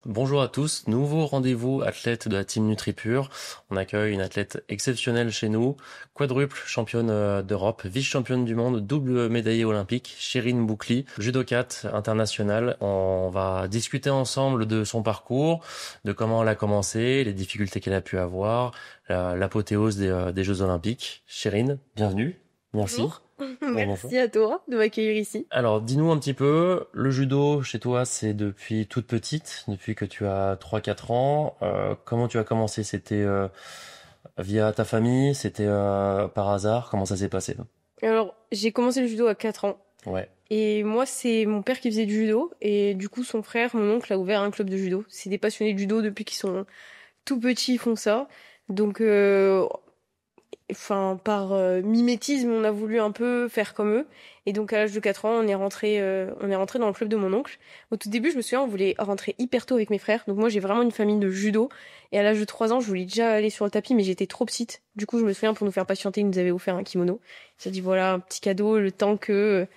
Bonjour à tous, nouveau rendez-vous athlète de la team NutriPure. On accueille une athlète exceptionnelle chez nous, quadruple championne d'Europe, vice-championne du monde, double médaillée olympique, Chérine Boucli, judokate internationale. On va discuter ensemble de son parcours, de comment elle a commencé, les difficultés qu'elle a pu avoir, l'apothéose des Jeux olympiques. Chérine, bienvenue. Merci. Bonjour. Bonjour. Merci à toi de m'accueillir ici. Alors, dis-nous un petit peu, le judo chez toi, c'est depuis toute petite, depuis que tu as 3-4 ans. Comment tu as commencé? C'était via ta famille? C'était par hasard? Comment ça s'est passé? Alors, j'ai commencé le judo à 4 ans. Ouais, Et moi, c'est mon père qui faisait du judo. Et du coup, son frère, mon oncle, a ouvert un club de judo. C'est des passionnés de judo depuis qu'ils sont tout petits, ils font ça. Donc, par mimétisme, on a voulu un peu faire comme eux. Et donc, à l'âge de 4 ans, on est rentré dans le club de mon oncle. Au tout début, je me souviens, on voulait rentrer hyper tôt avec mes frères. Donc, moi, j'ai vraiment une famille de judo. Et à l'âge de 3 ans, je voulais déjà aller sur le tapis, mais j'étais trop petite. Du coup, je me souviens, pour nous faire patienter, ils nous avaient offert un kimono. Il s'est dit, voilà, un petit cadeau, le temps que...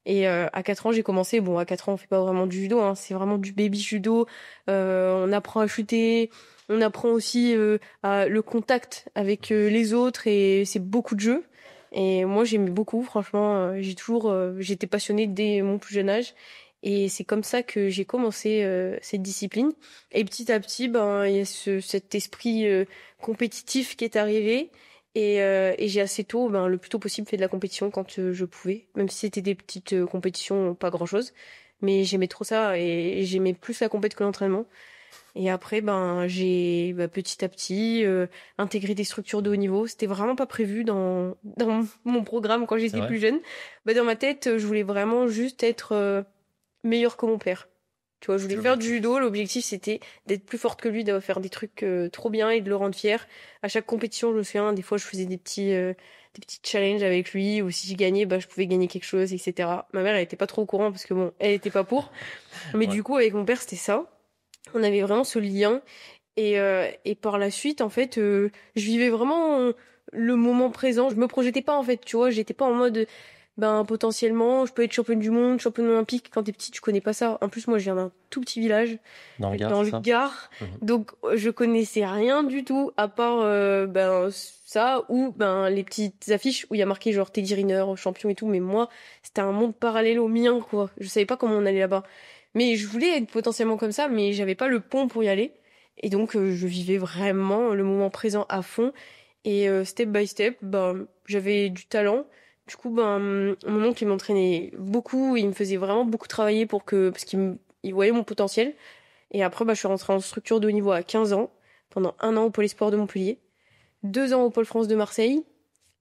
Et à 4 ans, j'ai commencé. Bon, à 4 ans, on fait pas vraiment du judo, hein. C'est vraiment du baby judo. On apprend à chuter. On apprend aussi le contact avec les autres et c'est beaucoup de jeux. Et moi, j'aimais beaucoup, franchement. J'étais passionnée dès mon plus jeune âge. Et c'est comme ça que j'ai commencé cette discipline. Et petit à petit, ben, il y a cet esprit compétitif qui est arrivé. Et j'ai assez tôt, ben, le plus tôt possible, fait de la compétition quand je pouvais. Même si c'était des petites compétitions, pas grand-chose. Mais j'aimais trop ça et j'aimais plus la compète que l'entraînement. Et après, ben, j'ai petit à petit intégré des structures de haut niveau. C'était vraiment pas prévu dans mon programme quand c'est j'étais vrai? plus jeune. Dans ma tête, je voulais vraiment juste être meilleure que mon père. Tu vois, je voulais C'est faire du l'objectif. judo. L'objectif, c'était d'être plus forte que lui, d'avoir faire des trucs trop bien et de le rendre fier. À chaque compétition, je me souviens, des fois, je faisais des petits challenges avec lui, ou si je gagnais, bah, je pouvais gagner quelque chose, etc. Ma mère, elle était pas trop au courant parce que bon, elle était pas pour. Mais Ouais. du coup, avec mon père, c'était ça. On avait vraiment ce lien. Et par la suite, en fait, je vivais vraiment le moment présent. Je me projetais pas, en fait, tu vois. J'étais pas en mode, ben, potentiellement, je peux être championne du monde, championne olympique. Quand t'es petit, tu connais pas ça. En plus, moi, je viens d'un tout petit village, Dans le Gard, dans c'est le ça? Gard. Mhm. Donc, je connaissais rien du tout, à part, ben, ça, ou, ben, les petites affiches où il y a marqué, genre, Teddy Riner, champion et tout. Mais moi, c'était un monde parallèle au mien, quoi. Je savais pas comment on allait là-bas. Mais je voulais être potentiellement comme ça, mais j'avais pas le pont pour y aller. Et donc, je vivais vraiment le moment présent à fond. Et step by step, ben, j'avais du talent. Du coup, ben, mon oncle, il m'entraînait beaucoup. Il me faisait vraiment beaucoup travailler parce il voyait mon potentiel. Et après, ben, je suis rentrée en structure de haut niveau à 15 ans, pendant 1 an au Pôle Espoir de Montpellier, 2 ans au Pôle France de Marseille.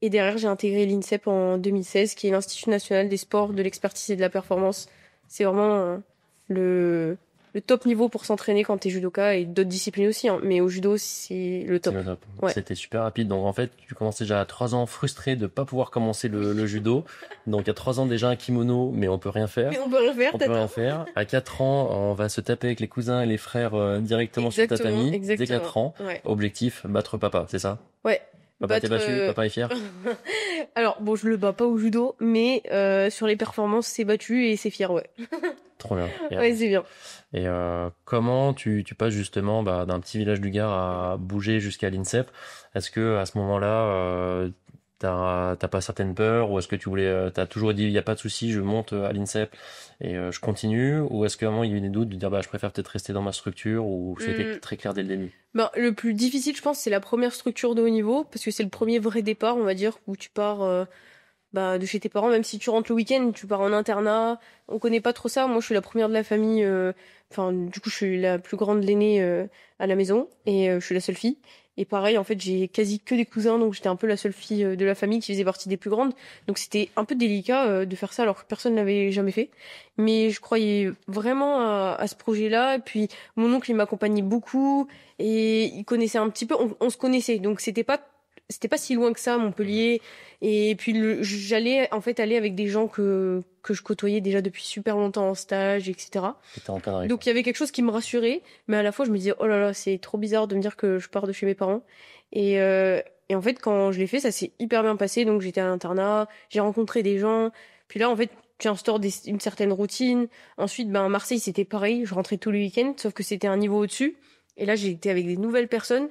Et derrière, j'ai intégré l'INSEP en 2016, qui est l'Institut national des sports, de l'expertise et de la performance. C'est vraiment le, le top niveau pour s'entraîner quand t'es judoka et d'autres disciplines aussi, hein. Mais au judo, c'est le C'est top. le top. Ouais. C'était super rapide. Donc en fait, tu commençais déjà à 3 ans frustré de pas pouvoir commencer le judo. Donc à 3 ans déjà un kimono, mais on peut rien faire. Mais on peut rien faire, On peut rien t'attends. faire. À 4 ans, on va se taper avec les cousins et les frères directement sur le Exactement, tatami. Dès exactement. 4 ans, Ouais. objectif, battre papa, c'est ça? Ouais. Papa t'es Battre. battu, papa est fier? Alors, bon, je le bats pas au judo, mais sur les performances, c'est battu et c'est fier, ouais. Trop bien. Ouais, c'est bien. Comment tu passes justement d'un petit village du Gard à bouger jusqu'à l'INSEP? Est-ce que à ce moment-là, t'as pas certaines peurs ou est-ce que t'as toujours dit il y a pas de souci, je monte à l'INSEP et je continue ou est-ce qu'à un moment il y a eu des doutes de dire bah je préfère peut-être rester dans ma structure ou c'était Hmm. très clair dès le début? Ben, le plus difficile, je pense, c'est la première structure de haut niveau, parce que c'est le premier vrai départ, on va dire, où tu pars bah, de chez tes parents, même si tu rentres le week-end, tu pars en internat. On connaît pas trop ça. Moi, je suis la première de la famille. Enfin, du coup, je suis la plus grande de l'aînée à la maison et je suis la seule fille. Et pareil, en fait, j'ai quasi que des cousins, donc j'étais un peu la seule fille de la famille qui faisait partie des plus grandes. Donc c'était un peu délicat de faire ça alors que personne n'avait jamais fait. Mais je croyais vraiment à ce projet-là. Et puis mon oncle, il m'accompagnait beaucoup et il connaissait un petit peu. On se connaissait, donc c'était pas si loin que ça, Montpellier. Et puis j'allais en fait aller avec des gens que je côtoyais déjà depuis super longtemps en stage, etc. T'étais encadré quoi. Donc il y avait quelque chose qui me rassurait, mais à la fois je me disais oh là là c'est trop bizarre de me dire que je pars de chez mes parents. Et, euh, et en fait quand je l'ai fait ça s'est hyper bien passé, donc j'étais à l'internat, j'ai rencontré des gens. Puis là en fait tu instaures une certaine routine. Ensuite, ben, à Marseille, c'était pareil. Je rentrais tous les week-ends, sauf que c'était un niveau au-dessus. Et là, j'étais avec des nouvelles personnes.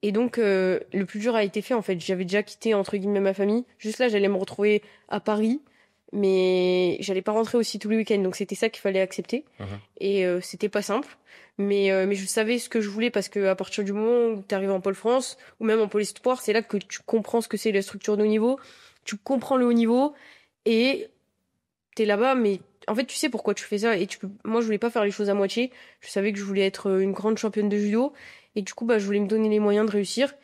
Et donc, le plus dur a été fait, en fait. J'avais déjà quitté, entre guillemets, ma famille. Juste là, j'allais me retrouver à Paris. Mais j'allais pas rentrer aussi tous les week-ends. Donc, c'était ça qu'il fallait accepter. Et c'était pas simple. Mais je savais ce que je voulais parce que à partir du moment où tu arrives en Pôle France ou même en Pôle Espoir, c'est là que tu comprends ce que c'est la structure de haut niveau. Tu comprends le haut niveau et t'es là-bas, mais en fait, tu sais pourquoi tu fais ça. Et moi, je voulais pas faire les choses à moitié. Je savais que je voulais être une grande championne de judo. Et du coup, bah, je voulais me donner les moyens de réussir.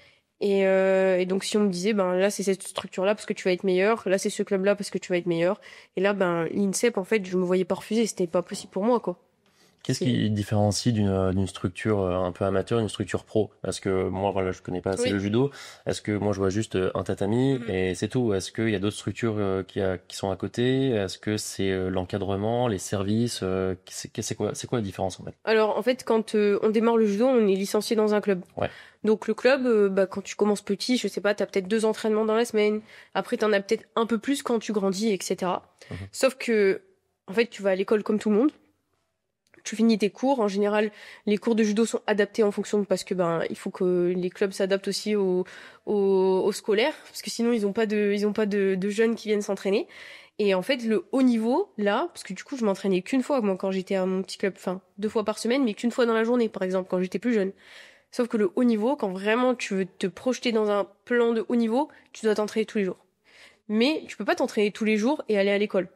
Et donc, si on me disait, ben là, c'est cette structure-là parce que tu vas être meilleur. Là, c'est ce club-là parce que tu vas être meilleur. Et là, ben, l'INSEP, en fait, je me voyais pas refuser. C'était pas possible pour moi, quoi. Qu'est-ce qui différencie d'une structure un peu amateur, d'une structure pro? Parce que moi, voilà, je connais pas assez le judo. Est-ce que moi, je vois juste un tatami et c'est tout? Est-ce qu'il y a d'autres structures qui sont à côté? Est-ce que c'est l'encadrement, les services? C'est quoi la différence en fait? Alors, en fait, quand on démarre le judo, on est licencié dans un club. Ouais. Donc, le club, bah, quand tu commences petit, je sais pas, t'as peut-être 2 entraînements dans la semaine. Après, t'en as peut-être un peu plus quand tu grandis, etc. Sauf que, en fait, tu vas à l'école comme tout le monde. Tu finis tes cours. En général, les cours de judo sont adaptés en fonction parce que ben il faut que les clubs s'adaptent aussi aux scolaires parce que sinon ils ont pas de jeunes qui viennent s'entraîner. Et en fait, le haut niveau là, parce que du coup je m'entraînais qu'une fois moi quand j'étais à mon petit club, enfin 2 fois par semaine, mais qu'une fois dans la journée par exemple quand j'étais plus jeune. Sauf que le haut niveau, quand vraiment tu veux te projeter dans un plan de haut niveau, tu dois t'entraîner tous les jours. Mais tu peux pas t'entraîner tous les jours et aller à l'école.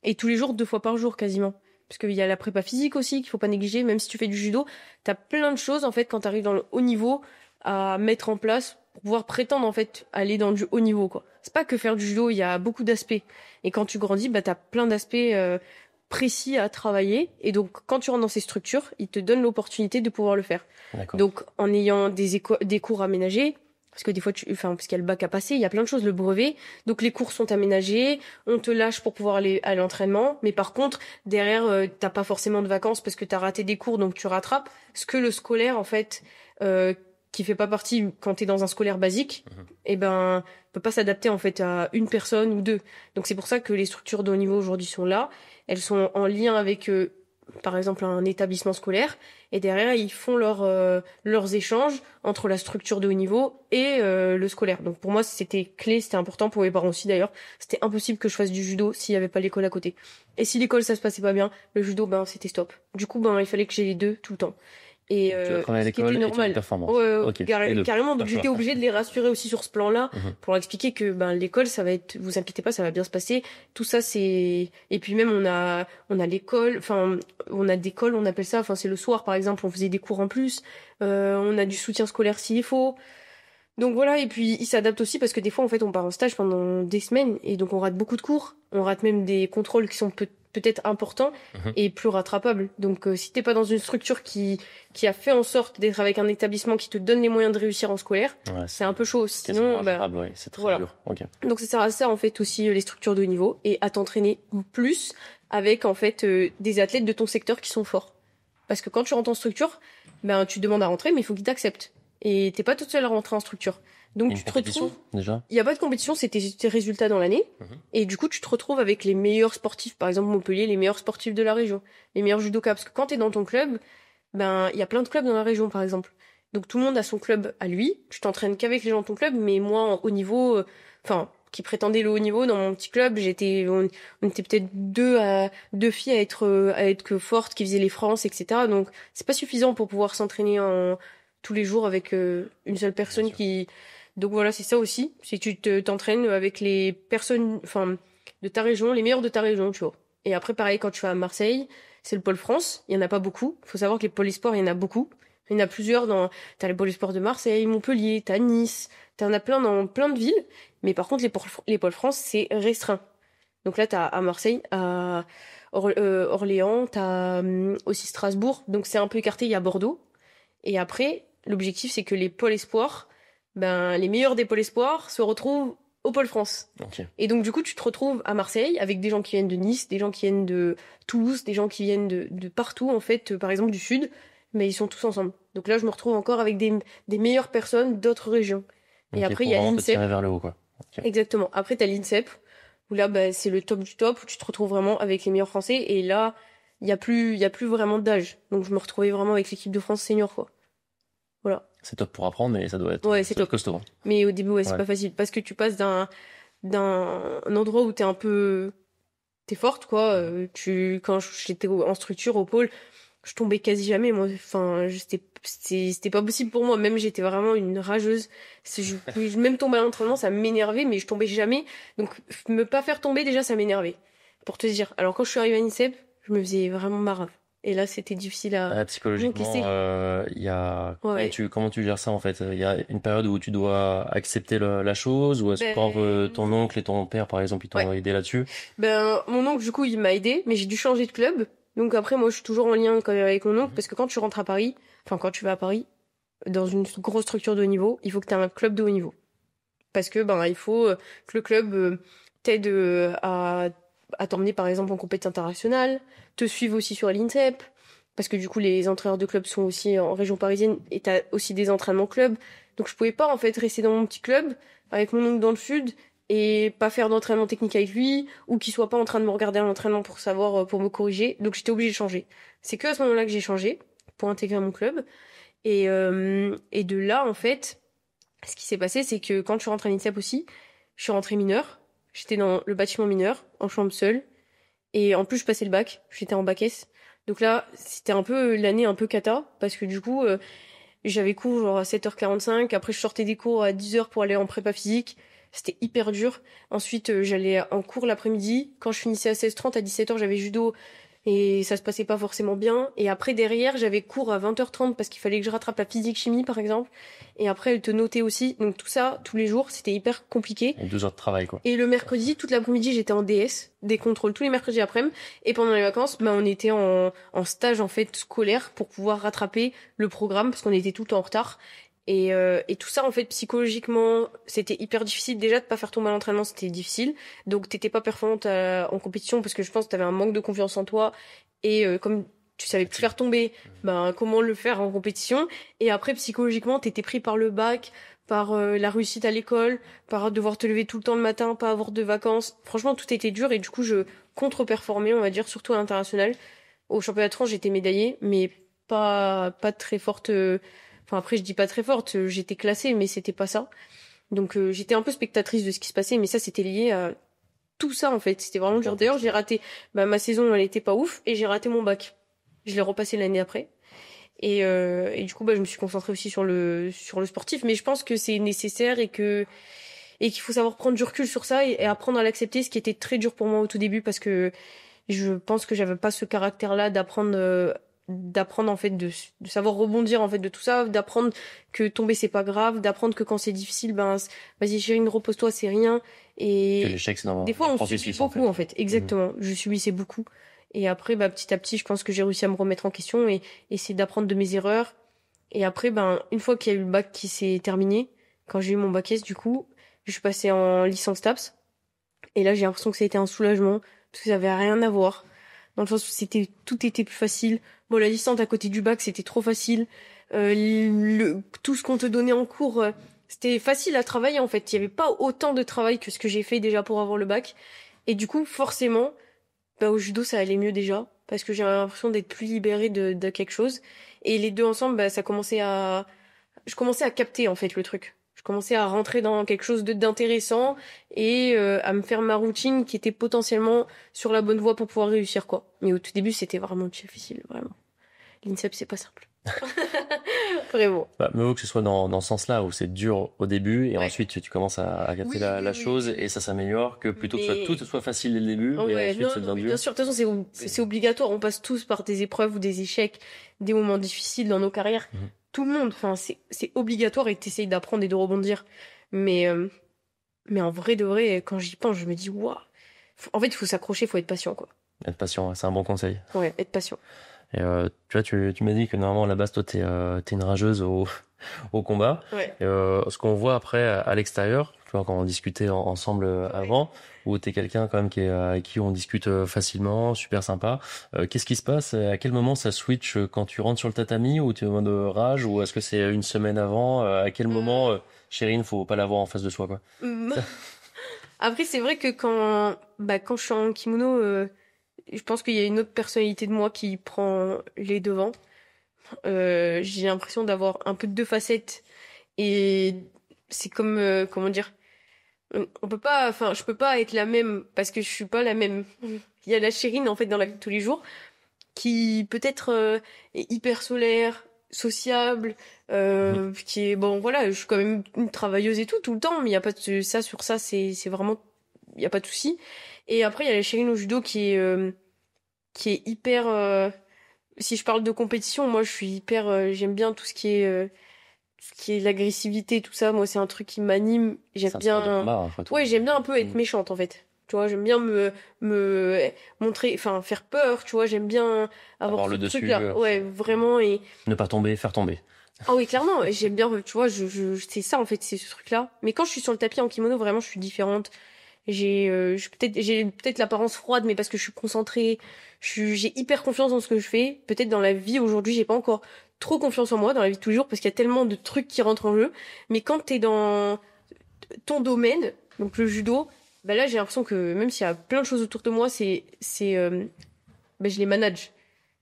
Et tous les jours, 2 fois par jour quasiment. Parce qu'il y a la prépa physique aussi qu'il faut pas négliger. Même si tu fais du judo, t'as plein de choses en fait quand t'arrives dans le haut niveau à mettre en place pour pouvoir prétendre en fait aller dans du haut niveau quoi. C'est pas que faire du judo, il y a beaucoup d'aspects. Et quand tu grandis, bah t'as plein d'aspects précis à travailler. Et donc quand tu rentres dans ces structures, ils te donnent l'opportunité de pouvoir le faire. D'accord. Donc en ayant des cours aménagés. Parce que des fois, parce qu'il y a le bac à passer, il y a plein de choses, le brevet. Donc les cours sont aménagés, on te lâche pour pouvoir aller à l'entraînement. Mais par contre, derrière, t'as pas forcément de vacances parce que t'as raté des cours, donc tu rattrapes. Ce que le scolaire, en fait, qui fait pas partie quand t'es dans un scolaire basique, et ben, peut pas s'adapter en fait à une personne ou deux. Donc c'est pour ça que les structures de haut niveau aujourd'hui sont là. Elles sont en lien avec par exemple un établissement scolaire et derrière ils font leurs échanges entre la structure de haut niveau et le scolaire. Donc pour moi c'était clé, c'était important pour mes parents aussi d'ailleurs. C'était impossible que je fasse du judo s'il y avait pas l'école à côté. Et si l'école ça se passait pas bien, le judo ben c'était stop. Du coup ben il fallait que j'ai les deux tout le temps. Et tu as travaillé à ce qui l'école était et tu fais normal. performance. Okay. Carrément, donc j'étais obligée de les rassurer aussi sur ce plan-là pour leur expliquer que ben l'école ça va être, vous inquiétez pas, ça va bien se passer. Tout ça c'est, et puis même on a l'école, enfin on a d'école, on appelle ça, enfin c'est le soir par exemple, on faisait des cours en plus, on a du soutien scolaire s'il faut. Donc voilà, et puis ils s'adaptent aussi parce que des fois en fait on part en stage pendant des semaines et donc on rate beaucoup de cours, on rate même des contrôles qui sont peut-être importants et plus rattrapables. Donc si t'es pas dans une structure qui a fait en sorte d'être avec un établissement qui te donne les moyens de réussir en scolaire, c'est un peu chaud. Sinon, c'est très dur. Okay. Donc ça sert à ça en fait aussi les structures de haut niveau et à t'entraîner plus avec en fait des athlètes de ton secteur qui sont forts. Parce que quand tu rentres en structure, ben tu demandes à rentrer mais il faut qu'ils t'acceptent. Et t'es pas toute seule à rentrer en structure. Donc tu te retrouves. Déjà. Il y a pas de compétition, c'est tes résultats dans l'année. Et du coup, tu te retrouves avec les meilleurs sportifs, par exemple Montpellier, les meilleurs sportifs de la région, les meilleurs judokas. Parce que quand t'es dans ton club, ben il y a plein de clubs dans la région, par exemple. Donc tout le monde a son club à lui. Tu t'entraînes qu'avec les gens de ton club, mais moi en haut niveau, qui prétendait le haut niveau dans mon petit club, on était peut-être deux filles à être que fortes, qui faisaient les France, etc. Donc c'est pas suffisant pour pouvoir s'entraîner tous les jours avec une seule personne qui. Donc voilà, c'est ça aussi. Si tu t'entraînes avec les personnes, de ta région, les meilleurs de ta région, tu vois. Et après, pareil, quand tu vas à Marseille, c'est le pôle France. Il y en a pas beaucoup. Il faut savoir que les pôles espoirs, il y en a beaucoup. Il y en a plusieurs t'as les pôles espoirs de Marseille, Montpellier, t'as Nice. T'en as plein dans plein de villes. Mais par contre, les pôles France, c'est restreint. Donc là, t'as à Marseille, à Orléans, t'as aussi Strasbourg. Donc c'est un peu écarté, il y a Bordeaux. Et après, l'objectif, c'est que les pôles espoirs, les meilleurs des pôles espoirs se retrouvent au pôle France. Okay. Et donc, du coup, tu te retrouves à Marseille avec des gens qui viennent de Nice, des gens qui viennent de Toulouse, des gens qui viennent de partout, en fait, par exemple, du Sud, mais ils sont tous ensemble. Donc là, je me retrouve encore avec des meilleures personnes d'autres régions. Et après, il y a l'INSEP. Tirer vers le haut, quoi. Okay. Exactement. Après, t'as l'INSEP, où là, bah, c'est le top du top, où tu te retrouves vraiment avec les meilleurs Français. Et là, il y a plus vraiment d'âge. Donc, je me retrouvais vraiment avec l'équipe de France senior, quoi. Voilà. C'est top pour apprendre, mais ça doit être, Ouais, ça c'est doit être top. costaud. Mais au début, ouais, c'est Ouais. pas facile. Parce que tu passes d'un endroit où t'es forte, quoi. Quand j'étais en structure, au pôle, je tombais quasi jamais, moi. Enfin, c'était pas possible pour moi. Même, j'étais vraiment une rageuse. Je pouvais même tomber à l'entraînement, ça m'énervait, mais je tombais jamais. Donc, me pas faire tomber, déjà, ça m'énervait. Pour te dire. Alors, quand je suis arrivée à l'INSEP, je me faisais vraiment marave. Et là, c'était difficile à Psychologiquement, encaisser. il y a Ouais, ouais. comment tu gères ça en fait? Il y a une période où tu dois accepter la chose, ou est-ce que par exemple, ton Ben, oncle et ton père par exemple ils ouais. t'ont aidé là-dessus? Ben, mon oncle, du coup, il m'a aidé, mais j'ai dû changer de club. Donc après, moi, je suis toujours en lien quand même avec mon oncle, parce que quand tu rentres à Paris, enfin, quand tu vas à Paris, dans une grosse structure de haut niveau, il faut que tu aies un club de haut niveau. Parce que, ben, il faut que le club t'aide à t'emmener, par exemple, en compétition internationale, te suive aussi sur l'INSEP, parce que du coup, les entraîneurs de club sont aussi en région parisienne, et t'as aussi des entraînements club. Donc, je pouvais pas, en fait, rester dans mon petit club, avec mon oncle dans le sud, et pas faire d'entraînement technique avec lui, ou qu'il soit pas en train de me regarder à l'entraînement pour savoir, pour me corriger. Donc, j'étais obligée de changer. C'est que à ce moment-là que j'ai changé, pour intégrer mon club. Et de là, en fait, ce qui s'est passé, c'est que quand je suis rentrée à l'INSEP aussi, je suis rentrée mineure. J'étais dans le bâtiment mineur, en chambre seule. Et en plus, je passais le bac. J'étais en bac S. Donc là, c'était un peu l'année un peu cata, parce que du coup, j'avais cours genre à 7h45. Après, je sortais des cours à 10h pour aller en prépa physique. C'était hyper dur. Ensuite, j'allais en cours l'après-midi. Quand je finissais à 16h30, à 17h, j'avais judo et ça se passait pas forcément bien. Et après, derrière, j'avais cours à 20h30 parce qu'il fallait que je rattrape la physique-chimie, par exemple. Et après, elle te notait aussi. Donc tout ça, tous les jours, c'était hyper compliqué. Et 12 heures de travail quoi. Et le mercredi, toute l'après-midi, j'étais en DS, des contrôles tous les mercredis après-midi. Et pendant les vacances, bah, on était en stage, en fait, scolaire pour pouvoir rattraper le programme parce qu'on était tout le temps en retard. Et tout ça, en fait, psychologiquement, c'était hyper difficile. Déjà, de pas faire tomber à l'entraînement, c'était difficile. Donc, t'étais pas performante en compétition parce que je pense que t'avais un manque de confiance en toi. Et comme tu savais plus faire tomber, ben, comment le faire en compétition. Et après, psychologiquement, t'étais pris par le bac, par la réussite à l'école, par devoir te lever tout le temps le matin, pas avoir de vacances. Franchement, tout était dur et du coup, je contre-performais, on va dire, surtout à l'international. Au championnat de France, j'étais médaillée, mais pas très forte. Enfin, après, je dis pas très forte, j'étais classée, mais c'était pas ça. Donc, j'étais un peu spectatrice de ce qui se passait, mais ça, c'était lié à tout ça, en fait. C'était vraiment dur. D'ailleurs, j'ai raté, bah, ma saison, elle était pas ouf, et j'ai raté mon bac. Je l'ai repassé l'année après. Et du coup, bah, je me suis concentrée aussi sur le sportif, mais je pense que c'est nécessaire et qu'il faut savoir prendre du recul sur ça et apprendre à l'accepter, ce qui était très dur pour moi au tout début parce que je pense que j'avais pas ce caractère-là d'apprendre en fait de savoir rebondir en fait de tout ça, d'apprendre que tomber c'est pas grave, d'apprendre que quand c'est difficile ben vas-y chérie repose-toi, c'est rien. Que Et l'échec c'est dans des fois le on subit processus beaucoup en fait, Mhm. exactement. Je subissais beaucoup. Et après bah petit à petit, je pense que j'ai réussi à me remettre en question et essayer d'apprendre de mes erreurs. Et après ben une fois qu'il y a eu le bac qui s'est terminé, quand j'ai eu mon bac S du coup, je suis passée en licence TAPS et là j'ai l'impression que ça a été un soulagement parce que ça avait rien à voir dans le sens où tout était plus facile. Bon, la licence à côté du bac, c'était trop facile. Tout ce qu'on te donnait en cours, c'était facile à travailler en fait. Il y avait pas autant de travail que ce que j'ai fait déjà pour avoir le bac. Et du coup, forcément, bah, au judo, ça allait mieux déjà parce que j'ai l'impression d'être plus libérée de quelque chose. Et les deux ensemble, bah, je commençais à capter en fait le truc. Je commençais à rentrer dans quelque chose d'intéressant et à me faire ma routine qui était potentiellement sur la bonne voie pour pouvoir réussir quoi. Mais au tout début, c'était vraiment difficile, vraiment. L'INSEP, c'est pas simple. Vraiment. Bah, mieux vaut que ce soit dans ce sens-là où c'est dur au début et Ouais. ensuite tu commences à capter Oui, oui, la oui, chose oui, et oui. ça s'améliore que plutôt que Mais tout soit facile dès le début oh et ouais, ensuite non, ça non, devient mais dur. bien sûr, de toute façon, c'est obligatoire. On passe tous par des épreuves ou des échecs, des moments difficiles dans nos carrières. Mhm. Tout le monde, enfin, c'est obligatoire et t'essayes d'apprendre et de rebondir. Mais, euh, mais en vrai de vrai, quand j'y pense, je me dis, waouh. En fait, il faut s'accrocher, il faut être patient, quoi. Être patient, ouais, c'est un bon conseil. Ouais, être patient. Et tu vois, tu m'as dit que normalement à la base toi t'es une rageuse au combat. Ouais. Et, ce qu'on voit après à l'extérieur, tu vois, quand on discutait ensemble Ouais. avant, où t'es quelqu'un quand même avec qui on discute facilement, super sympa. Qu'est-ce qui se passe? À quel moment ça switch quand tu rentres sur le tatami ou tu es en mode rage ou est-ce que c'est une semaine avant? À quel moment, Chérine, faut pas l'avoir en face de soi, quoi? Euh, Après, c'est vrai que quand je suis en kimono, je pense qu'il y a une autre personnalité de moi qui prend les devants. J'ai l'impression d'avoir un peu de deux facettes et c'est comme, comment dire, on peut pas, enfin, je peux pas être la même parce que je suis pas la même. Il y a la Chérine, en fait, dans la vie de tous les jours qui peut-être est hyper solaire, sociable, qui est bon voilà, je suis quand même une travailleuse et tout le temps, mais il y a pas de ça sur ça, c'est vraiment il y a pas de souci. Et après il y a la Chérine au judo qui est hyper si je parle de compétition, moi je suis hyper j'aime bien tout ce qui est l'agressivité, tout ça, moi c'est un truc qui m'anime, j'aime C'est un bien sport de combat, après tout. ouais, j'aime bien un peu être méchante en fait. Tu vois, j'aime bien me montrer, enfin faire peur, tu vois, j'aime bien avoir Avoir ce le dessus, truc-là. Ouais, vraiment et ne pas tomber, faire tomber. ah oui, clairement, et j'aime bien, tu vois, c'est ça en fait, c'est ce truc-là. Mais quand je suis sur le tapis en kimono, vraiment, je suis différente. J'ai peut-être l'apparence froide, mais parce que je suis concentrée, j'ai hyper confiance dans ce que je fais. Peut-être dans la vie aujourd'hui, j'ai pas encore trop confiance en moi dans la vie de tous les jours parce qu'il y a tellement de trucs qui rentrent en jeu. Mais quand t'es dans ton domaine, donc le judo, bah là j'ai l'impression que même s'il y a plein de choses autour de moi, bah, je les manage.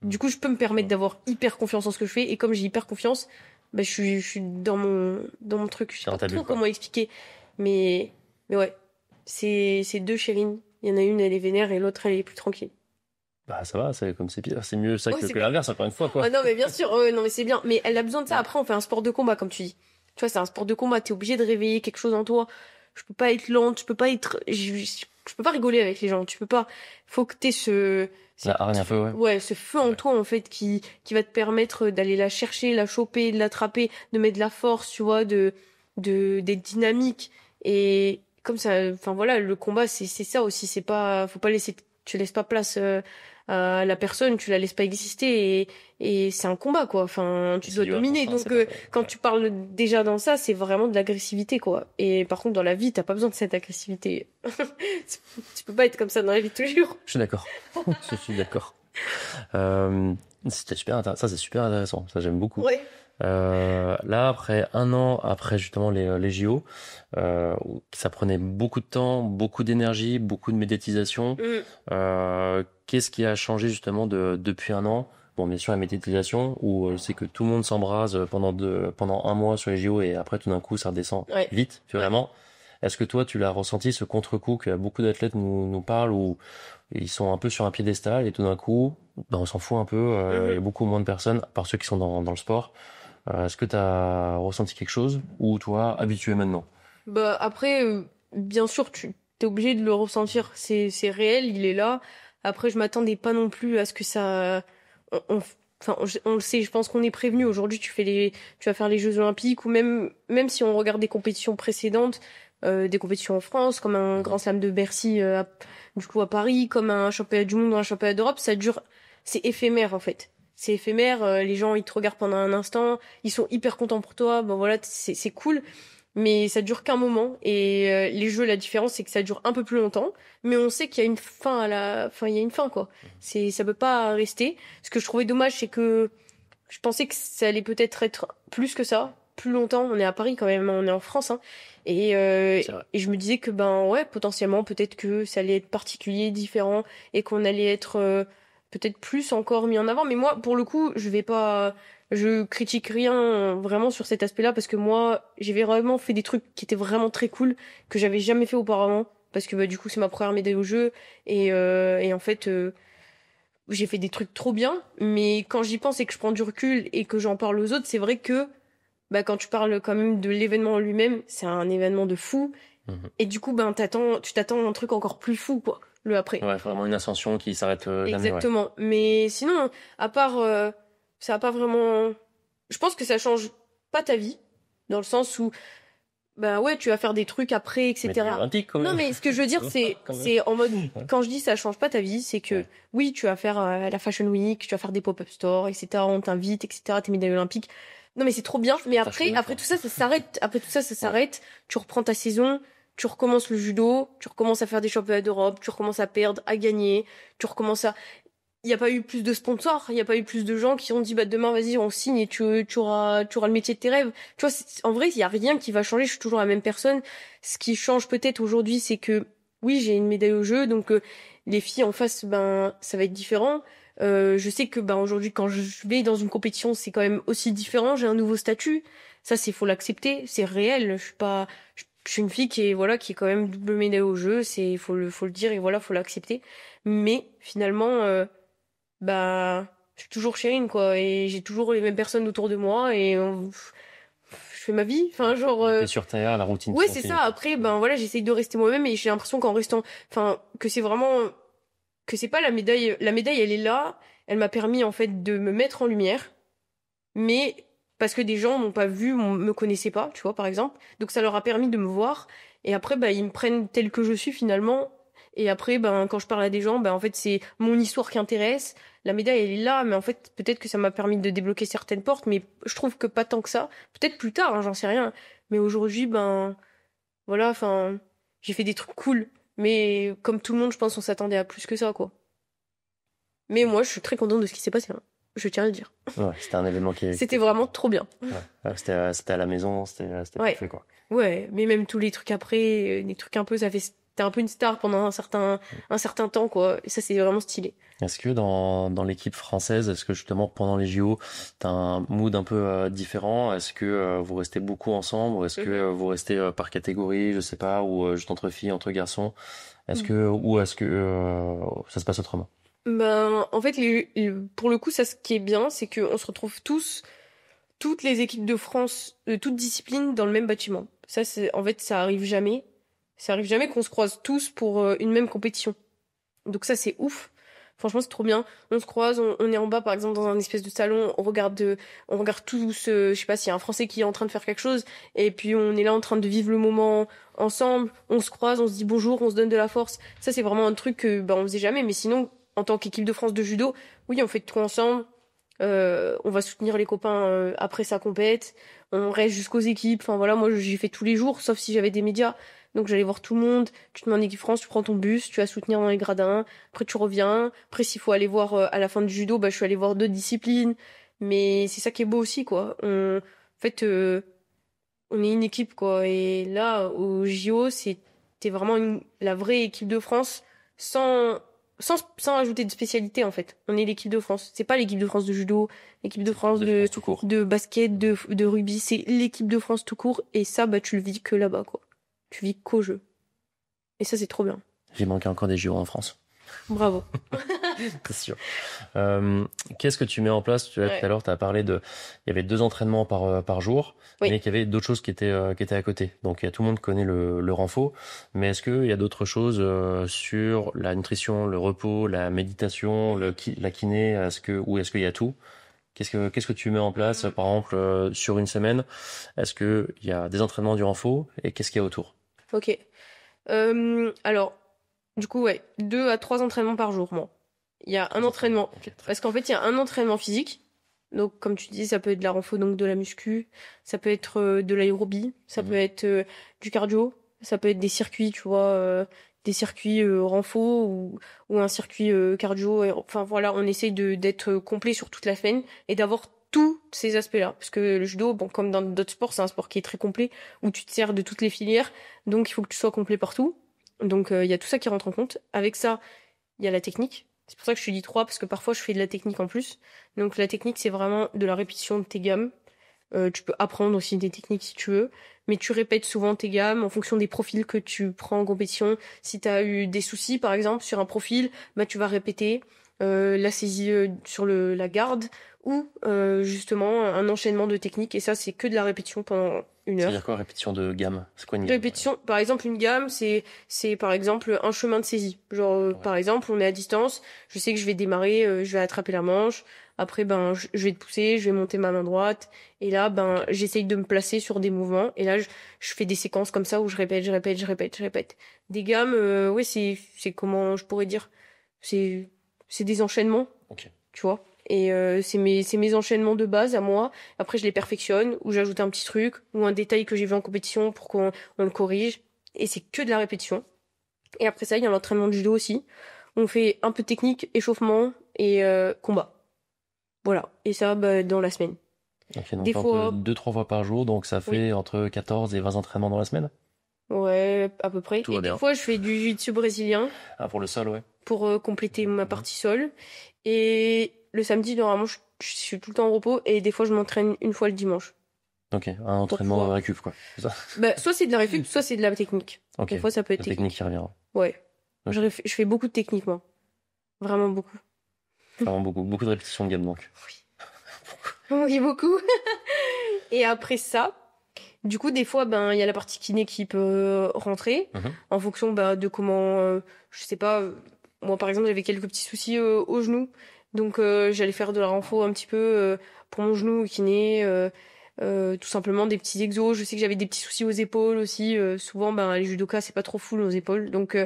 Du coup, je peux me permettre d'avoir hyper confiance en ce que je fais et comme j'ai hyper confiance, bah je suis dans mon truc. Je sais Dans pas ta trop bulle, quoi. comment expliquer, mais ouais, c'est deux Chérine. Il y en a une, elle est vénère et l'autre, elle est plus tranquille. Bah ça va, c'est comme c'est pire, c'est mieux ça Ouais, que l'inverse encore une fois quoi. Ah non, mais bien sûr, non mais c'est bien. Mais elle a besoin de ça. Après, on fait un sport de combat, comme tu dis. Tu vois, c'est un sport de combat. T'es obligé de réveiller quelque chose en toi. Je peux pas être lente, je peux pas être, je peux pas rigoler avec les gens. Tu peux pas. Faut que t'aies La hargne un peu, ouais. ouais, ce feu en toi en fait qui va te permettre d'aller la chercher, la choper, de l'attraper, de mettre de la force, tu vois, d'être dynamique. Et comme ça, enfin voilà, le combat c'est ça aussi. C'est pas, faut pas laisser, tu laisses pas place. À la personne, tu la laisses pas exister et c'est un combat quoi. Enfin, tu C'est dois du 1 dominer. contre 1, Donc c'est pas... quand ouais. tu parles déjà dans ça, c'est vraiment de l'agressivité quoi. Et par contre dans la vie, t'as pas besoin de cette agressivité. Tu peux pas être comme ça dans la vie de tous les jours. Je suis d'accord. Je suis d'accord. Euh, C'était super intéressant. Ça c'est super intéressant. Ça j'aime beaucoup. Ouais. Là, après un an, après justement les JO, ça prenait beaucoup de temps, beaucoup d'énergie, beaucoup de médiatisation. Mm. Qu'est-ce qui a changé justement depuis un an? Bon, bien sûr, la médiatisation, où c'est que tout le monde s'embrase pendant un mois sur les JO et après tout d'un coup ça redescend Ouais. vite, violemment. Est-ce que toi, tu l'as ressenti, ce contre-coup que beaucoup d'athlètes nous parlent, où ils sont un peu sur un piédestal et tout d'un coup, ben, on s'en fout un peu, il y a beaucoup moins de personnes, à part ceux qui sont dans le sport. Est-ce que tu as ressenti quelque chose ou toi, habitué maintenant? Bah après, bien sûr, tu t'es obligé de le ressentir. C'est réel, il est là. Après, je m'attendais pas non plus à ce que ça. Enfin, on le sait. Je pense qu'on est prévenu. Aujourd'hui, tu vas faire les Jeux Olympiques ou même si on regarde des compétitions précédentes, des compétitions en France, comme un Grand Slam de Bercy, du coup à Paris, comme un championnat du monde ou un championnat d'Europe, ça dure. C'est éphémère en fait. C'est éphémère. Les gens ils te regardent pendant un instant, ils sont hyper contents pour toi. Ben voilà, c'est cool. Mais ça dure qu'un moment et les jeux la différence c'est que ça dure un peu plus longtemps mais on sait qu'il y a une fin enfin il y a une fin quoi. C'est ça peut pas rester. Ce que je trouvais dommage c'est que je pensais que ça allait peut-être être plus que ça, plus longtemps. On est à Paris quand même, on est en France hein. C'est vrai. Et je me disais que ben ouais, potentiellement peut-être que ça allait être particulier, différent et qu'on allait être peut-être plus encore mis en avant mais moi pour le coup, je critique rien vraiment sur cet aspect-là parce que moi, j'ai vraiment fait des trucs qui étaient vraiment très cool que j'avais jamais fait auparavant parce que bah, du coup c'est ma première médaille au jeu et en fait j'ai fait des trucs trop bien mais quand j'y pense et que je prends du recul et que j'en parle aux autres c'est vrai que bah quand tu parles quand même de l'événement en lui-même c'est un événement de fou Mhm. et du coup ben tu t'attends à un truc encore plus fou quoi le après. Ouais, vraiment une ascension qui s'arrête jamais, ouais. Exactement. Mais sinon, à part, ça a pas vraiment. Je pense que ça change pas ta vie, dans le sens où, bah ouais, tu vas faire des trucs après, Médaille etc. olympique quand Non, même. mais ce que je veux dire, Quand même. c'est en mode, Ouais. quand je dis ça change pas ta vie, c'est que Ouais. oui, tu vas faire la Fashion Week, tu vas faire des pop-up stores, etc. On t'invite, etc. Tes médailles olympiques. Non, mais c'est trop bien. Mais Fashion Week, après ouais. tout ça, ça s'arrête. Après tout ça, ça s'arrête. Tu reprends ta saison. Tu recommences le judo, tu recommences à faire des championnats d'Europe, tu recommences à perdre, à gagner, tu recommences à il n'y a pas eu plus de sponsors, il n'y a pas eu plus de gens qui ont dit bah demain vas-y on signe et tu auras le métier de tes rêves. Tu vois, en vrai il y a rien qui va changer, je suis toujours la même personne. Ce qui change peut-être aujourd'hui c'est que oui j'ai une médaille au jeu donc les filles en face ben ça va être différent. Je sais que ben aujourd'hui quand je vais dans une compétition c'est quand même aussi différent, j'ai un nouveau statut. Ça c'est faut l'accepter, c'est réel. Je suis une fille qui est quand même double médaille au jeu, faut le dire et voilà faut l'accepter. Mais finalement bah je suis toujours Chérine quoi et j'ai toujours les mêmes personnes autour de moi et je fais ma vie enfin genre T'es sur terre, la routine ouais qui c'est continue. ça après ben voilà j'essaye de rester moi-même et j'ai l'impression qu'en restant enfin que c'est vraiment que c'est pas la médaille elle est là elle m'a permis en fait de me mettre en lumière mais parce que des gens m'ont pas vu me connaissaient pas tu vois par exemple donc ça leur a permis de me voir et après bah ils me prennent tel que je suis finalement et après ben quand je parle à des gens ben en fait c'est mon histoire qui intéresse la médaille elle est là mais en fait peut-être que ça m'a permis de débloquer certaines portes mais je trouve que pas tant que ça peut-être plus tard hein, j'en sais rien mais aujourd'hui ben voilà enfin j'ai fait des trucs cool mais comme tout le monde je pense on s'attendait à plus que ça quoi mais moi je suis très contente de ce qui s'est passé hein. Je tiens à le dire Ouais, c'était un événement c'était vraiment trop bien. Ouais. Ouais, c'était à la maison, c'était Ouais. parfait, quoi. Ouais, mais même tous les trucs après, des trucs un peu, t'es un peu une star pendant un certain temps, quoi. Et ça, c'est vraiment stylé. Est-ce que dans l'équipe française, est-ce que justement pendant les JO, t'as un mood un peu différent? Est-ce que vous restez beaucoup ensemble ou est-ce que vous restez par catégorie, je sais pas, ou juste entre filles, entre garçons? Est-ce que ça se passe autrement? Ben, en fait, pour le coup, ça, ce qui est bien, c'est qu'on se retrouve toutes les équipes de France, de toutes disciplines, dans le même bâtiment. Ça, en fait, ça arrive jamais. Ça arrive jamais qu'on se croise tous pour une même compétition. Donc ça, c'est ouf. Franchement, c'est trop bien. On se croise, on est en bas, par exemple, dans un espèce de salon, on regarde tous, je sais pas s'il y a un Français qui est en train de faire quelque chose, et puis on est là en train de vivre le moment ensemble, on se croise, on se dit bonjour, on se donne de la force. Ça, c'est vraiment un truc que, bah, on faisait jamais, mais sinon, en tant qu'équipe de France de judo, oui, on fait tout ensemble, on va soutenir les copains après sa compète, on reste jusqu'aux équipes, enfin voilà, moi j'ai fait tous les jours, sauf si j'avais des médias. Donc j'allais voir tout le monde, tu te mets en équipe France, tu prends ton bus, tu vas soutenir dans les gradins, après tu reviens, après s'il faut aller voir à la fin du judo, bah je suis allée voir d'autres disciplines, mais c'est ça qui est beau aussi quoi. En fait on est une équipe quoi et là au JO, c'était vraiment la vraie équipe de France sans sans ajouter de spécialité en fait. On est l'équipe de France. C'est pas l'équipe de France de judo, l'équipe de France De France tout court. de basket, de rugby, c'est l'équipe de France tout court et ça bah tu le vis que là-bas quoi. Tu vis qu'au jeu. Et ça, c'est trop bien. J'ai manqué encore des JO en France. Bravo. C'est sûr. Qu'est-ce que tu mets en place? Tout à l'heure, tu as parlé il y avait 2 entraînements par jour, Oui. mais qu'il y avait d'autres choses qui étaient à côté. Donc, tout le monde connaît le renfo, mais est-ce qu'il y a d'autres choses sur la nutrition, le repos, la méditation, la kiné? Ou est-ce qu'il y a tout? Qu'est-ce que tu mets en place, par exemple, sur une semaine? Est-ce qu'il y a des entraînements du renfo et qu'est-ce qu'il y a autour? Ok. Alors, du coup, ouais, 2 à 3 entraînements par jour, moi. Il y a un entraînement. Okay. Parce qu'en fait, il y a un entraînement physique. Donc, comme tu dis, ça peut être de la renfo, donc de la muscu. Ça peut être de l'aérobie. Ça peut être du cardio. Ça peut être des circuits, tu vois, des circuits renfo ou un circuit cardio. Enfin, voilà, on essaye d'être complet sur toute la semaine et d'avoir tous ces aspects-là. Parce que le judo, bon, comme dans d'autres sports, c'est un sport qui est très complet, où tu te sers de toutes les filières. Donc, il faut que tu sois complet partout. Donc, il y a tout ça qui rentre en compte. Avec ça, il y a la technique. C'est pour ça que je te dis 3, parce que parfois, je fais de la technique en plus. Donc, la technique, c'est vraiment de la répétition de tes gammes. Tu peux apprendre aussi des techniques si tu veux. Mais tu répètes souvent tes gammes en fonction des profils que tu prends en compétition. Si tu as eu des soucis, par exemple, sur un profil, bah, tu vas répéter la saisie sur la garde ou justement un enchaînement de techniques. Et ça, c'est que de la répétition pendant 1 heure. C'est-à-dire quoi, répétition de gamme? C'est quoi une gamme? Répétition, par exemple, une gamme, c'est par exemple un chemin de saisie. Genre, par exemple, on est à distance, je sais que je vais démarrer, je vais attraper la manche, après, ben, je vais te pousser, je vais monter ma main droite, et là, ben, j'essaye de me placer sur des mouvements, et là, je fais des séquences comme ça où je répète, je répète, je répète, je répète. Des gammes, ouais, c'est comment je pourrais dire, c'est des enchaînements, tu vois. Et c'est mes enchaînements de base à moi. Après, je les perfectionne, ou j'ajoute un petit truc, ou un détail que j'ai vu en compétition pour qu'on le corrige. Et c'est que de la répétition. Et après ça, il y a l'entraînement de judo aussi. On fait un peu de technique, échauffement, et combat. Voilà. Et ça, dans la semaine. Ok, donc Des fois, 2-3 fois par jour, donc ça oui. fait entre 14 et 20 entraînements dans la semaine? Ouais, à peu près. Tout Et va des bien. fois, je fais du jiu-jitsu brésilien Ah, pour le sol, ouais. pour compléter ma Mhm. partie sol. Et le samedi, normalement, je suis tout le temps en repos. Et des fois, je m'entraîne une fois le dimanche. Ok, un Pour entraînement pouvoir... récup, quoi. C'est ça? Soit c'est de la récup, soit c'est de la technique. Ok, Des fois, ça peut être la technique technique. qui revient. Ouais. Ok, Je fais beaucoup de technique, moi. Vraiment beaucoup. vraiment beaucoup de répétitions de gamme, donc. Oui, beaucoup. Et après ça, du coup, des fois, il y a la partie kiné qui peut rentrer Mhm. en fonction de comment, je sais pas, moi par exemple, j'avais quelques petits soucis au genou, donc j'allais faire de la renfo un petit peu pour mon genou au kiné, tout simplement des petits exos. Je sais que j'avais des petits soucis aux épaules aussi. Souvent, les judokas, c'est pas trop full aux épaules, donc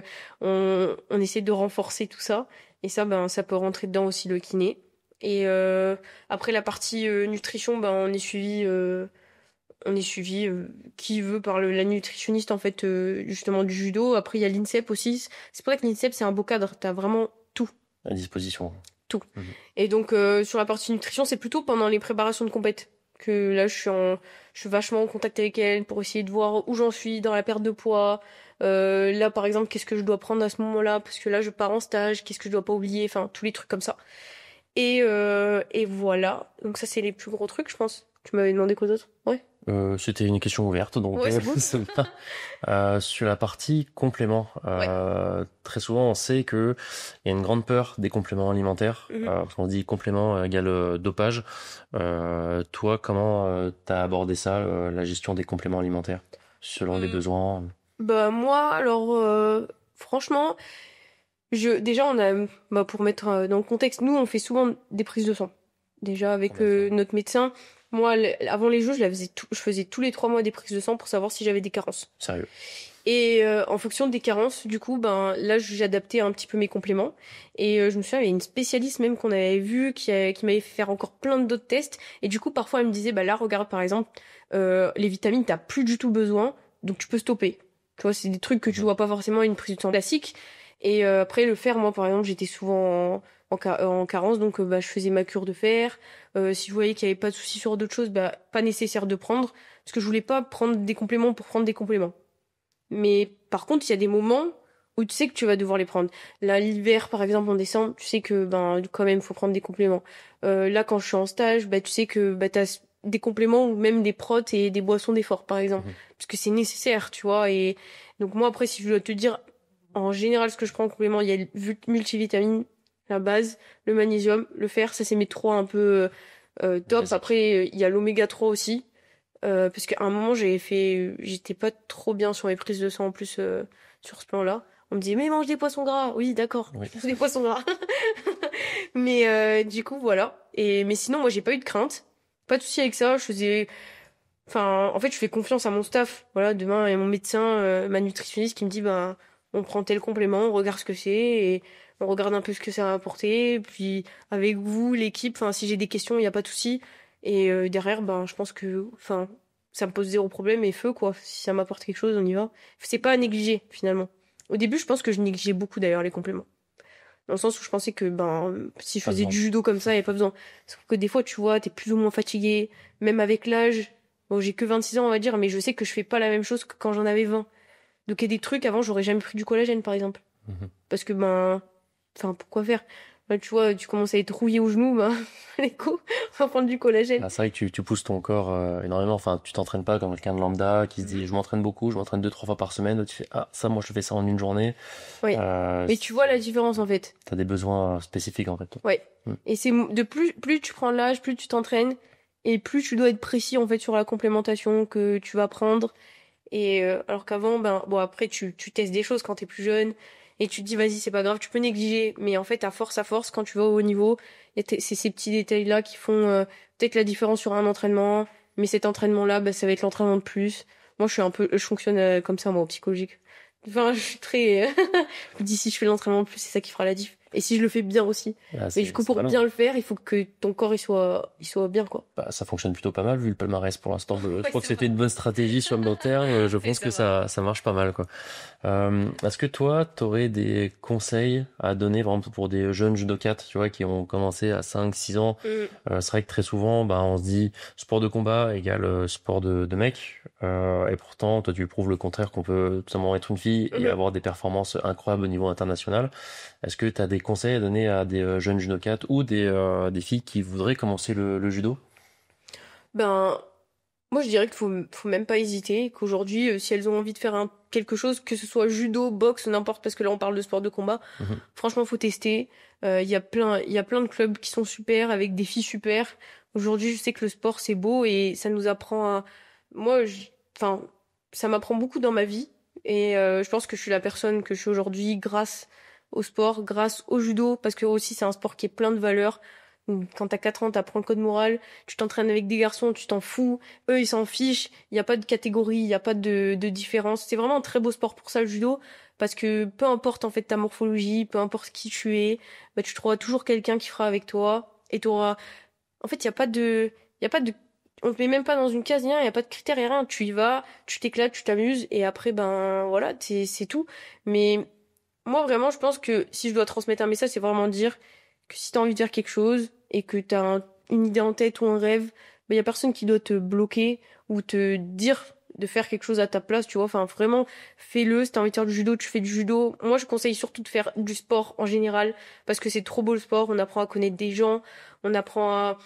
on essaie de renforcer tout ça. Et ça, ça peut rentrer dedans aussi le kiné. Et après la partie nutrition, on est suivi qui veut par la nutritionniste en fait justement du judo. Après il y a l'INSEP aussi. C'est pour ça que l'INSEP c'est un beau cadre. T'as vraiment tout, À disposition. tout. Mhm. Et donc sur la partie nutrition c'est plutôt pendant les préparations de compète que là je suis vachement en contact avec elle pour essayer de voir où j'en suis dans la perte de poids. Là par exemple qu'est-ce que je dois prendre à ce moment-là parce que là je pars en stage. Qu'est-ce que je dois pas oublier. Enfin tous les trucs comme ça. Et voilà. Donc ça c'est les plus gros trucs je pense. Tu m'avais demandé quoi d'autre? Ouais. C'était une question ouverte, donc Ouais c'est bon. c'est bien. Sur la partie compléments, Ouais. très souvent on sait que il y a une grande peur des compléments alimentaires. Mhm. Parce qu'on dit complément égale dopage. Toi, comment t'as abordé ça, la gestion des compléments alimentaires, selon les besoins? Moi, alors, franchement, déjà, pour mettre dans le contexte, nous, on fait souvent des prises de sang. Déjà, avec Combien de fois? notre médecin. Moi, avant les jeux, je faisais tous les 3 mois des prises de sang pour savoir si j'avais des carences. Sérieux? Et en fonction des carences, du coup, là, j'adaptais un petit peu mes compléments. Et je me souviens, il y a une spécialiste même qu'on avait vue qui m'avait fait faire encore plein d'autres tests. Et du coup, parfois, elle me disait, là, regarde, par exemple, les vitamines, t'as plus du tout besoin, donc tu peux stopper. Tu vois, c'est des trucs que tu Mhm. vois pas forcément à une prise de sang classique. Et après, le fer, moi, par exemple, j'étais souvent en carence, donc je faisais ma cure de fer. Si je voyais qu'il y avait pas de souci sur d'autres choses, pas nécessaire de prendre, parce que je voulais pas prendre des compléments pour prendre des compléments. Mais par contre, il y a des moments où tu sais que tu vas devoir les prendre. Là, l'hiver, par exemple, en décembre, tu sais que quand même, faut prendre des compléments. Là, quand je suis en stage, tu sais que t'as des compléments ou même des protes et des boissons d'effort, par exemple, Mhm. parce que c'est nécessaire, tu vois. Et donc moi, après, si je dois te dire, en général, ce que je prends en complément, il y a le multivitamine, la base, le magnésium, le fer, ça c'est mes trois un peu top. Basique. Après, il y a l'oméga 3 aussi. Parce qu'à un moment, j'étais pas trop bien sur mes prises de sang en plus sur ce plan-là. On me disait, mais mange des poissons gras. Oui, d'accord, Oui. je mange des poissons gras. Mais du coup, voilà. Mais sinon, moi, j'ai pas eu de crainte. Pas de souci avec ça. Enfin, en fait, je fais confiance à mon staff. Voilà, demain, il y a mon médecin, ma nutritionniste qui me dit, on prend tel complément, on regarde ce que c'est et on regarde un peu ce que ça va apporter. Puis, avec vous, l'équipe, enfin, si j'ai des questions, il n'y a pas de souci. Et derrière, je pense que, enfin, ça me pose zéro problème et feu, quoi. Si ça m'apporte quelque chose, on y va. C'est pas à négliger, finalement. Au début, je pense que je négligeais beaucoup, d'ailleurs, les compléments. Dans le sens où je pensais que, si je Pas faisais besoin. du judo comme ça, il n'y avait pas besoin. Sauf que des fois, tu vois, t'es plus ou moins fatigué, même avec l'âge. Bon, j'ai que 26 ans, on va dire, mais je sais que je fais pas la même chose que quand j'en avais 20. Donc, il y a des trucs, avant, j'aurais jamais pris du collagène, par exemple. Mhm. Parce que, enfin, pourquoi faire? Là, tu vois, tu commences à être rouillé au genou, allez, go, on va prendre du collagène. Ah, c'est vrai que tu pousses ton corps énormément. Enfin, tu t'entraînes pas comme quelqu'un de lambda qui se dit je m'entraîne beaucoup, je m'entraîne 2-3 fois par semaine. Tu fais ah ça moi je fais ça en une journée. Oui. Mais tu vois la différence, en fait. T'as des besoins spécifiques en fait, toi. Ouais. Mm. Et c'est de plus tu prends l'âge, plus tu t'entraînes, et plus tu dois être précis, en fait, sur la complémentation que tu vas prendre. Et alors qu'avant, après, tu testes des choses quand t'es plus jeune, et tu te dis, vas-y, c'est pas grave, tu peux négliger. Mais en fait, à force, quand tu vas au haut niveau, c'est ces petits détails-là qui font peut-être la différence sur un entraînement. Mais cet entraînement-là, ça va être l'entraînement de plus. Moi, je fonctionne comme ça, moi, au psychologique. Enfin, je suis très... je me dis, si je fais l'entraînement de plus, c'est ça qui fera la diff. Et si je le fais bien aussi. Ah, Mais du coup, pour bien le faire, il faut que ton corps il soit bien, quoi. Bah, ça fonctionne plutôt pas mal vu le palmarès pour l'instant. Je crois que c'était vrai. une bonne stratégie sur le long terme. Je pense que ça marche pas mal, quoi. Est-ce que toi, t'aurais des conseils à donner, par exemple, pour des jeunes judokates, tu vois, qui ont commencé à 5, 6 ans? C'est vrai que très souvent, bah, on se dit sport de combat égale sport de mec. Et pourtant, toi, tu prouves le contraire, qu'on peut tout simplement être une fille et avoir des performances incroyables au niveau international. Est-ce que tu as des conseils à donner à des jeunes judokates ou des filles qui voudraient commencer le judo? Ben, moi, je dirais qu'il faut même pas hésiter, qu'aujourd'hui, si elles ont envie de faire quelque chose, que ce soit judo, boxe, n'importe, parce que là, on parle de sport de combat, Mhm. franchement, faut tester. Il y a plein de clubs qui sont super, avec des filles super. Aujourd'hui, je sais que le sport, c'est beau et ça nous apprend à... Moi, enfin, ça m'apprend beaucoup dans ma vie. Et je pense que je suis la personne que je suis aujourd'hui grâce au sport, grâce au judo, parce que aussi, c'est un sport qui est plein de valeurs. Quand t'as 4 ans, t'apprends le code moral, tu t'entraînes avec des garçons, tu t'en fous, eux ils s'en fichent, il n'y a pas de catégorie, il n'y a pas de différence. C'est vraiment un très beau sport pour ça le judo, parce que peu importe en fait ta morphologie, peu importe qui tu es, bah, tu trouveras toujours quelqu'un qui fera avec toi, et t'auras... En fait, il y a pas de... On te met même pas dans une case, il n'y a pas de critères, il y a rien. Tu y vas, tu t'éclates, tu t'amuses, et après, ben voilà, c'est tout. Mais moi vraiment, je pense que si je dois transmettre un message, c'est vraiment dire que si t'as envie de faire quelque chose et que une idée en tête ou un rêve, il y a personne qui doit te bloquer ou te dire de faire quelque chose à ta place, tu vois. Enfin, vraiment, fais-le. Si t'as envie de faire du judo, tu fais du judo. Moi, je conseille surtout de faire du sport en général parce que c'est trop beau le sport. On apprend à connaître des gens, on apprend à,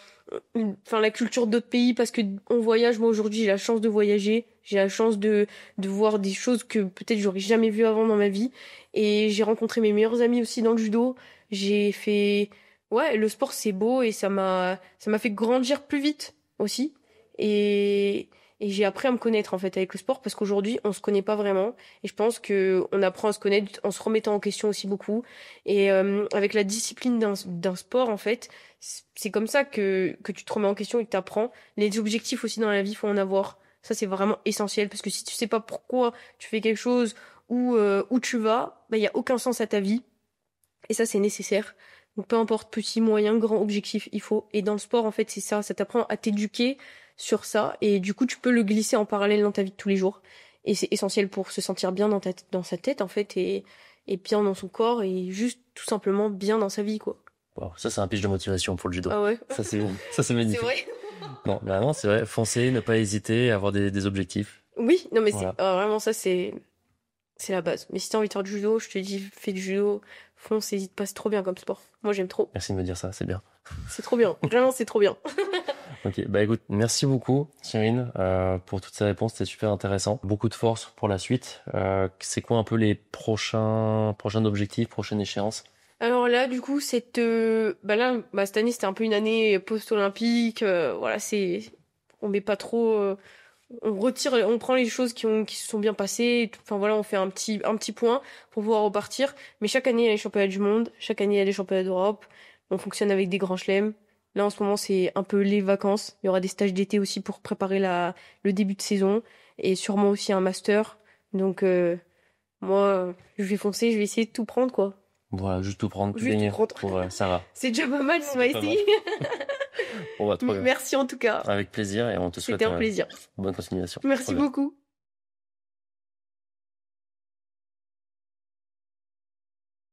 enfin, la culture d'autres pays parce que on voyage. Moi, aujourd'hui, j'ai la chance de voyager. J'ai la chance de voir des choses que peut-être j'aurais jamais vues avant dans ma vie. Et j'ai rencontré mes meilleurs amis aussi dans le judo. J'ai fait, ouais, le sport c'est beau et ça m'a fait grandir plus vite aussi. Et, et j'ai appris à me connaître en fait avec le sport parce qu'aujourd'hui on se connaît pas vraiment. Et je pense que on apprend à se connaître en se remettant en question aussi beaucoup. Et avec la discipline d'un sport en fait, c'est comme ça que tu te remets en question et que tu apprends. Les objectifs aussi dans la vie, faut en avoir. Ça c'est vraiment essentiel parce que si tu sais pas pourquoi tu fais quelque chose ou où tu vas, bah il y a aucun sens à ta vie. Et ça, c'est nécessaire. Donc, peu importe, petit, moyen, grand objectif, il faut. Et dans le sport, en fait, c'est ça. Ça t'apprend à t'éduquer sur ça. Et du coup, tu peux le glisser en parallèle dans ta vie de tous les jours. Et c'est essentiel pour se sentir bien dans sa tête, en fait, et bien dans son corps, et juste, tout simplement, bien dans sa vie, quoi. Wow, ça c'est un pitch de motivation pour le judo. Ah ouais? Ça c'est C'est magnifique. vrai? Non, mais vraiment c'est vrai. Foncer, ne pas hésiter, avoir des objectifs. Oui, non, mais Voilà. vraiment, ça, c'est la base. Mais si t'as envie de faire du judo, je te dis, fais du judo. Fonce, hésite pas, c'est trop bien comme sport. Moi, j'aime trop. Merci de me dire ça, c'est bien. C'est trop bien. Vraiment, c'est trop bien. Ok, bah écoute, merci beaucoup, Cyrine, pour toutes ces réponses, c'était super intéressant. Beaucoup de force pour la suite. C'est quoi un peu les prochains objectifs, prochaines échéances? Alors là, du coup, cette année, c'était un peu une année post-olympique. Voilà, on met pas trop, on prend les choses qui se sont bien passées. Enfin voilà, on fait un petit point pour pouvoir repartir. Mais chaque année, il y a les championnats du monde. Chaque année, il y a les championnats d'Europe. On fonctionne avec des grands chelems. Là, en ce moment, c'est un peu les vacances. Il y aura des stages d'été aussi pour préparer le début de saison et sûrement aussi un master. Donc, moi, je vais foncer, je vais essayer de tout prendre, quoi. Voilà, juste tout prendre, tout Juste gagner. prendre. Ça va. C'est déjà pas mal, on va C'est pas mal. essayer. Bon, bah, trop bien. Merci en tout cas. Avec plaisir et on te souhaite C'était un plaisir. bonne continuation. Merci Trop bien. beaucoup.